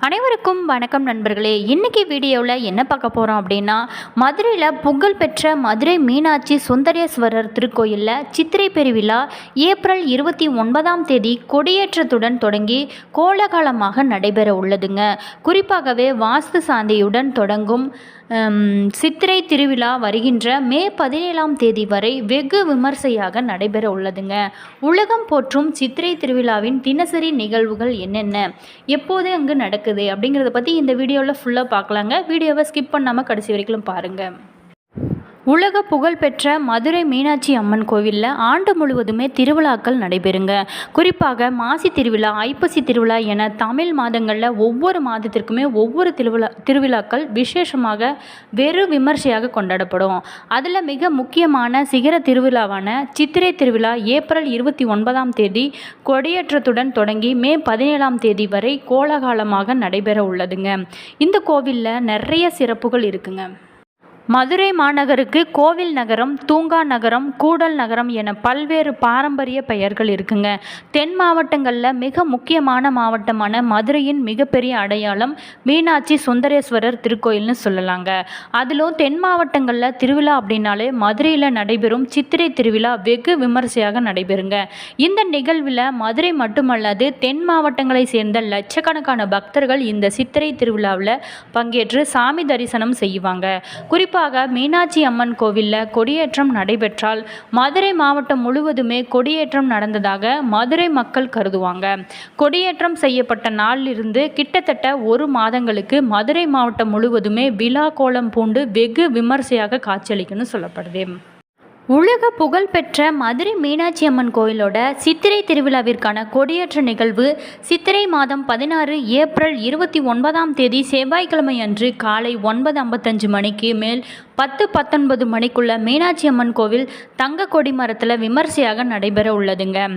அனைவருக்கும் வணக்கம் நண்பர்களே. இன்றைக்கி வீடியோவில் என்ன பார்க்க போகிறோம் அப்படின்னா, மதுரையில் புகழ்பெற்ற மதுரை மீனாட்சி சுந்தரேஸ்வரர் திருக்கோயிலில் சித்திரை பெருவிழா ஏப்ரல் 29ஆம் தேதி கொடியேற்றத்துடன் தொடங்கி கோலாகலமாக நடைபெற உள்ளதுங்க. குறிப்பாகவே வாஸ்து சாந்தியுடன் தொடங்கும் சித்திரை திருவிழா வருகின்ற மே 17ஆம் தேதி வரை வெகு விமர்சையாக நடைபெற உள்ளதுங்க. உலகம் போற்றும் சித்திரை திருவிழாவின் தினசரி நிகழ்வுகள் என்னென்ன, எப்போது அங்கு நடக்குது அப்படிங்கிறத பற்றி இந்த வீடியோவில் ஃபுல்லாக பார்க்கலாங்க. வீடியோவை ஸ்கிப் பண்ணாமல் கடைசி வரைக்கும் பாருங்கள். உலக புகழ்பெற்ற மதுரை மீனாட்சி அம்மன் கோவிலில் ஆண்டு முழுவதுமே திருவிழாக்கள் நடைபெறுங்க. குறிப்பாக மாசி திருவிழா, ஐப்பசி திருவிழா என தமிழ் மாதங்களில் ஒவ்வொரு மாதத்திற்குமே ஒவ்வொரு திருவிழாக்கள் விசேஷமாக வெறு விமர்சையாக கொண்டாடப்படும். அதில் மிக முக்கியமான சிகர திருவிழாவான சித்திரை திருவிழா ஏப்ரல் 29ஆம் தேதி கொடியேற்றத்துடன் தொடங்கி மே 17ஆம் தேதி வரை கோலாகலமாக நடைபெற உள்ளதுங்க. இந்த கோவிலில் நிறைய சிறப்புகள் இருக்குங்க. மதுரை மாநகருக்கு கோவில் நகரம், தூங்கா நகரம், கூடல் நகரம் என பல்வேறு பாரம்பரிய பெயர்கள் இருக்குங்க. தென் மாவட்டங்களில் மிக முக்கியமான மாவட்டமான மதுரையின் மிகப்பெரிய அடையாளம் மீனாட்சி சுந்தரேஸ்வரர் திருக்கோயில்னு சொல்லலாங்க. அதிலும் தென் மாவட்டங்களில் திருவிழா அப்படின்னாலே மதுரையில் நடைபெறும் சித்திரை திருவிழா வெகு விமர்சையாக நடைபெறுங்க. இந்த நிகழ்வில் மதுரை மட்டுமல்லாது தென் மாவட்டங்களை சேர்ந்த லட்சக்கணக்கான பக்தர்கள் இந்த சித்திரை திருவிழாவில் பங்கேற்று சாமி தரிசனம் செய்வாங்க. குறிப்பாக மீனாட்சி அம்மன் கோவிலில் கொடியேற்றம் நடைபெற்றால் மதுரை மாவட்டம் முழுவதுமே கொடியேற்றம் நடந்ததாக மதுரை மக்கள் கருதுவாங்க. கொடியேற்றம் செய்யப்பட்ட நாளிலிருந்து கிட்டத்தட்ட 1 மாதங்களுக்கு மதுரை மாவட்டம் முழுவதுமே விழா கோலம் பூண்டு வெகு விமர்சையாக காட்சியளிக்குன்னு சொல்லப்படுது. உலக புகழ்பெற்ற மதுரை மீனாட்சி அம்மன் கோயிலோட சித்திரை திருவிழாவிற்கான கொடியேற்ற நிகழ்வு சித்திரை மாதம் 16 ஏப்ரல் 29ஆம் தேதி செவ்வாய்க்கிழமை அன்று காலை 9:55 மணிக்கு மேல் 10:19 மணிக்குள்ள மீனாட்சி அம்மன் கோவில் தங்க கொடி மரத்தில் விமர்சையாக நடைபெற உள்ளதுங்க.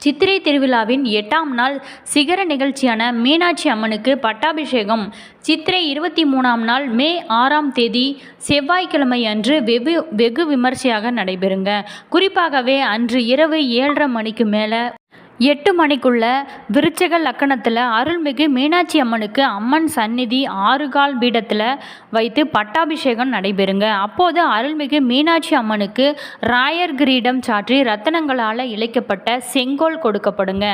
சித்திரை திருவிழாவின் 8ஆம் நாள் சிகர நிகழ்ச்சியான மீனாட்சி அம்மனுக்கு பட்டாபிஷேகம் சித்திரை 23ஆம் நாள் மே 6ஆம் தேதி செவ்வாய்க்கிழமை அன்று வெகு விமர்சையாக நடைபெறுங்க. குறிப்பாகவே அன்று இரவு 7:30 மணிக்கு மேலே 8 மணிக்குள்ள விருச்சக லக்கணத்தில் அருள்மிகு மீனாட்சி அம்மனுக்கு அம்மன் சந்நிதி 6 கால் பீடத்தில் வைத்து பட்டாபிஷேகம் நடைபெறுங்க. அப்போது அருள்மிகு மீனாட்சி அம்மனுக்கு ராயர் கிரீடம் சாற்றி ரத்தனங்களால் இழைக்கப்பட்ட செங்கோல் கொடுக்கப்படுங்க.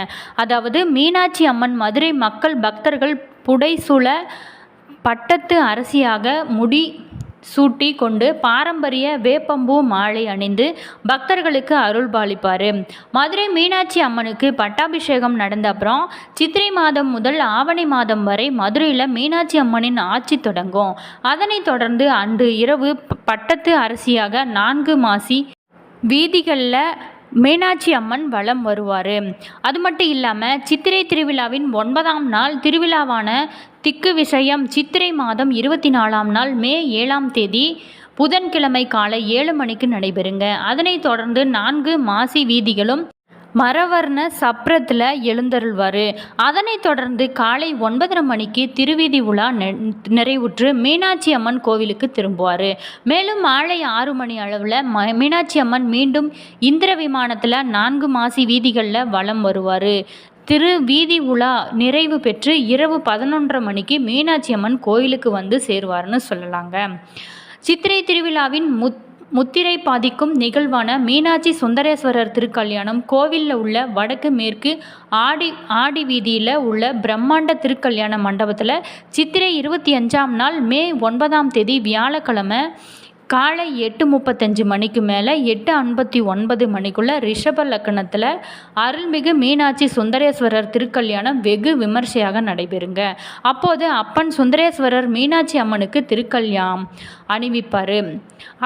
அதாவது மீனாட்சி அம்மன் மதுரை மக்கள் பக்தர்கள் புடைசூழ பட்டத்து அரசியாக முடி சூட்டி கொண்டு பாரம்பரிய வேப்பம்பூ மாலை அணிந்து பக்தர்களுக்கு அருள் பாலிப்பார். மதுரை மீனாட்சி அம்மனுக்கு பட்டாபிஷேகம் நடந்த அப்புறம் சித்திரை மாதம் முதல் ஆவணி மாதம் வரை மதுரையில் மீனாட்சி அம்மனின் ஆட்சி தொடங்கும். அதனைத் தொடர்ந்து அன்று இரவு பட்டத்து அரசியாக 4 மாசி வீதிகளில் மீனாட்சி அம்மன் வலம் வருவார். அது மட்டும் இல்லாமல் சித்திரை திருவிழாவின் 9ஆம் நாள் திருவிழாவான திக்கு விஷயம் சித்திரை மாதம் 24ஆம் நாள் மே 7ஆம் தேதி புதன்கிழமை காலை 7 மணிக்கு நடைபெறுங்க. அதனைத் தொடர்ந்து 4 மாசி வீதிகளும் மரவர்ண சப்ரத்தில் எழுந்தருள்வார். அதனைத் தொடர்ந்து காலை 9:30 மணிக்கு திருவீதி உலா நிறைவுற்று மீனாட்சி அம்மன் கோவிலுக்கு திரும்புவார். மேலும் மாலை 6 மணி அளவில் மீனாட்சி அம்மன் மீண்டும் இந்திர விமானத்தில் 4 மாசி வீதிகளில் வலம் வருவார். வீதி உலா நிறைவு பெற்று இரவு 11:30 மணிக்கு மீனாட்சி அம்மன் கோயிலுக்கு வந்து சேருவார்னு சொல்லலாங்க. சித்திரை திருவிழாவின் முத்திரை பாதிக்கும் நிகழ்வான மீனாட்சி சுந்தரேஸ்வரர் திருக்கல்யாணம் கோவிலில் உள்ள வடக்கு மேற்கு ஆடி வீதியில் உள்ள பிரம்மாண்ட திருக்கல்யாண மண்டபத்தில் சித்திரை 25ஆம் நாள் மே 9ஆம் தேதி வியாழக்கிழமை காலை 8:35 மணிக்கு மேலே 8:59 மணிக்குள்ள ரிஷப லக்கணத்தில் அருள்மிகு மீனாட்சி சுந்தரேஸ்வரர் திருக்கல்யாணம் வெகு விமர்சையாக நடைபெறுங்க. அப்போது அப்பன் சுந்தரேஸ்வரர் மீனாட்சி அம்மனுக்கு திருக்கல்யாணம் அணிவிப்பார்.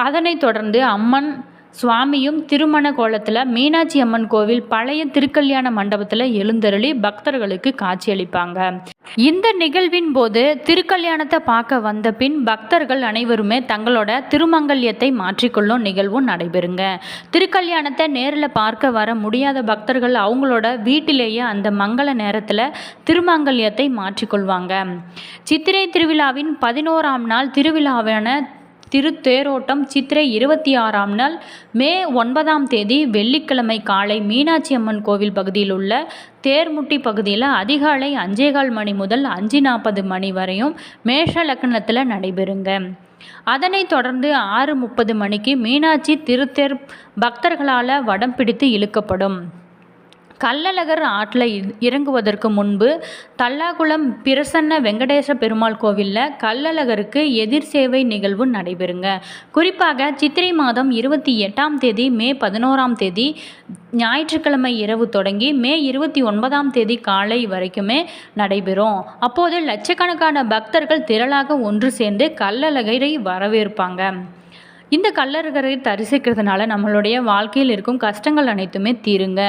அதனைத் தொடர்ந்து அம்மன் சுவாமியும் திருமண கோலத்தில் மீனாட்சி அம்மன் கோவில் பழைய திருக்கல்யாண மண்டபத்தில் எழுந்தருளி பக்தர்களுக்கு காட்சியளிப்பாங்க. இந்த நிகழ்வின் போது திருக்கல்யாணத்தை பார்க்க வந்த பின் பக்தர்கள் அனைவருமே தங்களோட திருமங்கல்யத்தை மாற்றிக்கொள்ளும் நிகழ்வும் நடைபெறுங்க. திருக்கல்யாணத்தை நேரில் பார்க்க வர முடியாத பக்தர்கள் அவங்களோட வீட்டிலேயே அந்த மங்கள நேரத்தில் திருமங்கல்யத்தை மாற்றிக்கொள்வாங்க. சித்திரை திருவிழாவின் 11ஆம் நாள் திருவிழாவான திருத்தேரோட்டம் சித்திரை 26ஆம் நாள் மே 9ஆம் தேதி வெள்ளிக்கிழமை காலை மீனாட்சி அம்மன் கோவில் பகுதியில் உள்ள தேர்முட்டி பகுதியில் அதிகாலை 5:15 மணி முதல் 5:40 மணி வரையும் மேஷ லக்னத்தில் நடைபெறுங்க. அதனைத் தொடர்ந்து 6:30 மணிக்கு மீனாட்சி திருத்தேர் பக்தர்களால் வடம் பிடித்து இழுக்கப்படும். கள்ளழகர் ஆற்றில் இறங்குவதற்கு முன்பு தல்லாகுளம் பிரசன்ன வெங்கடேச பெருமாள் கோவிலில் கள்ளழகருக்கு எதிர் சேவை நிகழ்வு நடைபெறுங்க. குறிப்பாக சித்திரை மாதம் 28ஆம் தேதி மே 11ஆம் தேதி ஞாயிற்றுக்கிழமை இரவு தொடங்கி மே 29ஆம் தேதி காலை வரைக்குமே நடைபெறும். அப்போது லட்சக்கணக்கான பக்தர்கள் திரளாக ஒன்று சேர்ந்து கள்ளழகரை வரவேற்பாங்க. இந்த கள்ளழகரை தரிசிக்கிறதுனால நம்மளுடைய வாழ்க்கையில் இருக்கும் கஷ்டங்கள் அனைத்துமே தீருங்க.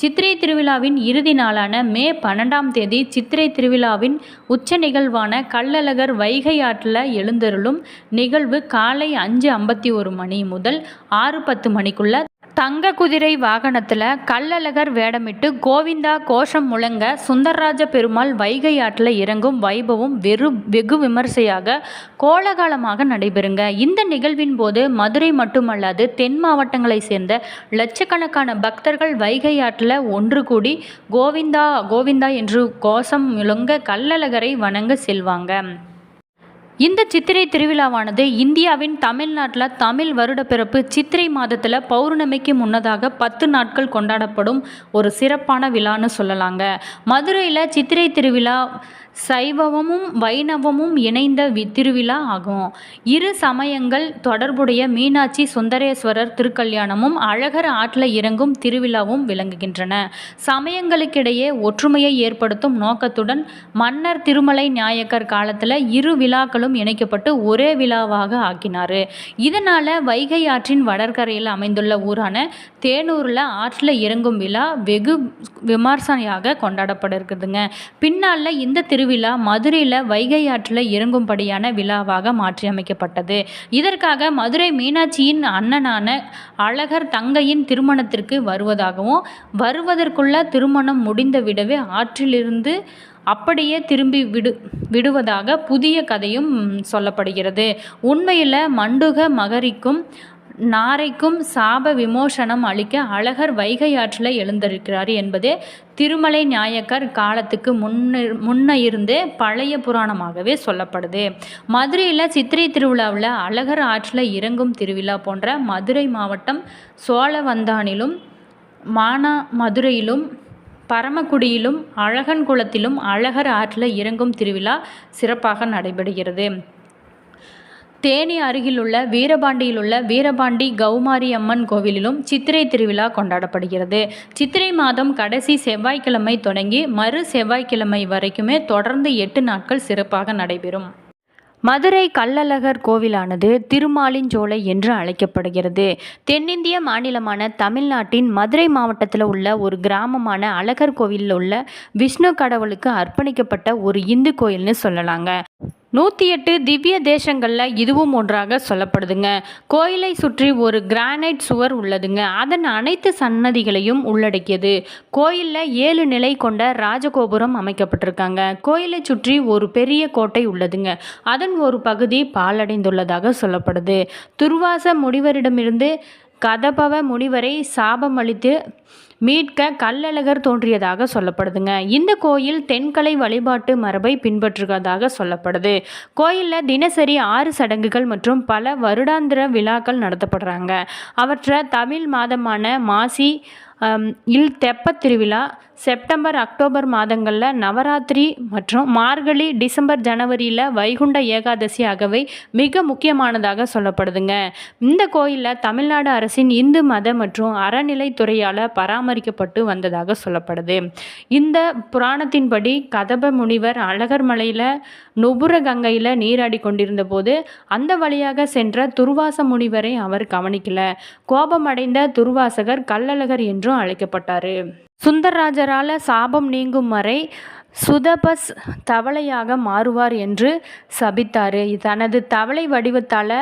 சித்திரை திருவிழாவின் இறுதி நாளான மே 12ஆம் தேதி சித்திரை திருவிழாவின் உச்ச நிகழ்வான கள்ளழகர் வைகை ஆற்றில் எழுந்தருளும் நிகழ்வு காலை 5:51 மணி முதல் 6:10 மணிக்குள்ள தங்க குதிரை வாகனத்தில் கள்ளழகர் வேடமிட்டு கோவிந்தா கோஷம் முழங்க சுந்தரராஜ பெருமாள் வைகை ஆற்றில் இறங்கும் வைபவம் வெகு விமர்சையாக கோலாகலமாக நடைபெறுங்க. இந்த நிகழ்வின் போது மதுரை மட்டுமல்லாது தென் மாவட்டங்களை சேர்ந்த லட்சக்கணக்கான பக்தர்கள் வைகை ஆற்றில் ஒன்று கூடி கோவிந்தா கோவிந்தா என்று கோஷம் முழங்க கள்ளழகரை வணங்க செல்வாங்க. இந்த சித்திரை திருவிழாவானது இந்தியாவின் தமிழ்நாட்டில் தமிழ் வருடப்பிறப்பு சித்திரை மாதத்தில் பௌர்ணமிக்கு முன்னதாக 10 நாட்கள் கொண்டாடப்படும் ஒரு சிறப்பான விழான்னு சொல்லலாங்க. மதுரையில் சித்திரை திருவிழா சைவமும் வைணவமும் இணைந்த திருவிழா ஆகும். இரு சமயங்கள் தொடர்புடைய மீனாட்சி சுந்தரேஸ்வரர் திருக்கல்யாணமும் அழகர் ஆற்றில் இறங்கும் திருவிழாவும் விளங்குகின்றன. சமயங்களுக்கிடையே ஒற்றுமையை ஏற்படுத்தும் நோக்கத்துடன் மன்னர் திருமலை நாயக்கர் காலத்தில் இரு விழாக்களும் இணைக்கப்பட்டு ஒரே விழாவாக ஆக்கினார். இதனால் வைகை ஆற்றின் வடகரையில் அமைந்துள்ள ஊரான தேனூரில் ஆற்றில் இறங்கும் விழா வெகு விமர்சனையாக கொண்டாடப்பட இருக்குதுங்க. பின்னால் இந்த திருவிழா மதுரையில் வைகை ஆற்றில் இறங்கும்படியான விழாவாக மாற்றியமைக்கப்பட்டது. இதற்காக மதுரை மீனாட்சியின் அண்ணனான அழகர் தங்கையின் திருமணத்திற்கு வருவதாகவும் வருவதற்குள்ள திருமணம் முடிந்த விடவே ஆற்றிலிருந்து அப்படியே திரும்பி விடுவதாக புதிய கதையும் சொல்லப்படுகிறது. உண்மையில் மண்டுக மகரிக்கும் நாரைக்கும் சாப விமோசனம் அளிக்க அழகர் வைகை ஆற்றில் எழுந்திருக்கிறார் என்பதே திருமலை நாயக்கர் காலத்துக்கு முன்ன இருந்தே பழைய புராணமாகவே சொல்லப்படுது. மதுரையில் சித்திரை திருவிழாவில் அழகர் ஆற்றில் இறங்கும் திருவிழா போன்ற மதுரை மாவட்டம் சோழவந்தானிலும் மானாமதுரையிலும் பரமக்குடியிலும் அழகன்குளத்திலும் அழகர் ஆற்றில் இறங்கும் திருவிழா சிறப்பாக நடைபெறுகிறது. தேனி அருகிலுள்ள வீரபாண்டியிலுள்ள வீரபாண்டி கௌமாரி அம்மன் கோவிலிலும் சித்திரை திருவிழா கொண்டாடப்படுகிறது. சித்திரை மாதம் கடைசி செவ்வாய்க்கிழமை தொடங்கி மறு செவ்வாய்க்கிழமை வரைக்குமே தொடர்ந்து 8 நாட்கள் சிறப்பாக நடைபெறும். மதுரை கள்ளழகர் கோவிலானது திருமாலிஞ்சோலை என்று அழைக்கப்படுகிறது. தென்னிந்திய மாநிலமான தமிழ்நாட்டின் மதுரை மாவட்டத்தில் உள்ள ஒரு கிராமமான அழகர் கோவிலில் உள்ள விஷ்ணு கடவுளுக்கு அர்ப்பணிக்கப்பட்ட ஒரு இந்து கோயில்னு சொல்லலாங்க. 108 திவ்ய தேசங்களில் இதுவும் ஒன்றாக சொல்லப்படுதுங்க. கோயிலை சுற்றி ஒரு கிரானைட் சுவர் உள்ளதுங்க. அதன் அனைத்து சன்னதிகளையும் உள்ளடக்கியது. கோயிலில் 7 நிலை கொண்ட ராஜகோபுரம் அமைக்கப்பட்டிருக்காங்க. கோயிலை சுற்றி ஒரு பெரிய கோட்டை உள்ளதுங்க. அதன் ஒரு பகுதி பாழடைந்துள்ளதாக சொல்லப்படுது. துர்வாச முனிவரிடமிருந்து கதபவ முனிவரை சாபமளித்து மீட்க கள்ளழகர் தோன்றியதாக சொல்லப்படுதுங்க. இந்த கோயில் தென்கலை வழிபாட்டு மரபை பின்பற்றுவதாக சொல்லப்படுது. கோயிலில் தினசரி 6 சடங்குகள் மற்றும் பல வருடாந்திர விழாக்கள் நடத்தப்படுறாங்க. அவற்றை தமிழ் மாதமான மாசி இல் தெப்பத் திருவிழா, செப்டம்பர் அக்டோபர் மாதங்களில் நவராத்திரி மற்றும் மார்கழி டிசம்பர் ஜனவரியில் வைகுண்ட ஏகாதசி ஆகவே மிக முக்கியமானதாக சொல்லப்படுதுங்க. இந்த கோயிலில் தமிழ்நாடு அரசின் இந்து மத மற்றும் அறநிலைத்துறையால் பராமரிக்கப்பட்டு வந்ததாக சொல்லப்படுது. இந்த புராணத்தின்படி கதப முனிவர் அழகர் மலையில் நுபுர கங்கையில் நீராடி கொண்டிருந்த போது அந்த வழியாக சென்ற துர்வாச முனிவரை அவர் கவனிக்கல. கோபமடைந்த துர்வாசகர் கள்ளழகர் என்றும் அழைக்கப்பட்டார். சுந்தரராஜரால் சாபம் நீங்கும் வரை சுதபஸ் தவளையாக மாறுவார் என்று சபித்தார். தனது தவளை வடிவத்தால்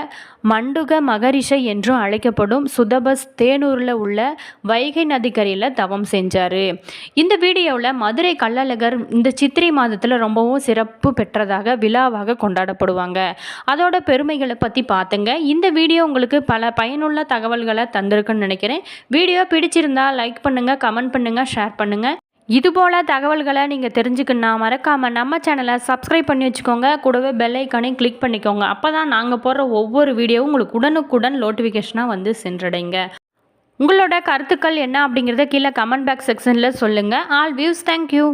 மண்டுக மகரிஷை என்றும் அழைக்கப்படும் சுதபஸ் தேனூரில் உள்ள வைகை நதிக்கரையில் தவம் செஞ்சார். இந்த வீடியோவில் மதுரை கள்ளழகர் இந்த சித்திரை மாதத்தில் ரொம்பவும் சிறப்பு பெற்றதாக விழாவாக கொண்டாடப்படுவாங்க. அதோட பெருமைகளை பற்றி பார்த்துங்க. இந்த வீடியோ உங்களுக்கு பல பயனுள்ள தகவல்களை தந்திருக்குன்னு நினைக்கிறேன். வீடியோ பிடிச்சிருந்தா லைக் பண்ணுங்கள், கமெண்ட் பண்ணுங்கள், ஷேர் பண்ணுங்கள். இதுபோல் தகவல்களை நீங்கள் தெரிஞ்சுக்கணுன்னா மறக்காமல் நம்ம சேனலை சப்ஸ்கிரைப் பண்ணி வச்சுக்கோங்க. கூடவே பெல் ஐக்கானையும் கிளிக் பண்ணிக்கோங்க. அப்போ தான் நாங்கள் போடுற ஒவ்வொரு வீடியோவும் உங்களுக்கு உடனுக்குடன் நோட்டிஃபிகேஷனாக வந்து சென்றடைங்க. உங்களோட கருத்துக்கள் என்ன அப்படிங்கிறத கீழே கமெண்ட் பாக்ஸ் செக்ஷனில் சொல்லுங்கள். All views, thank you.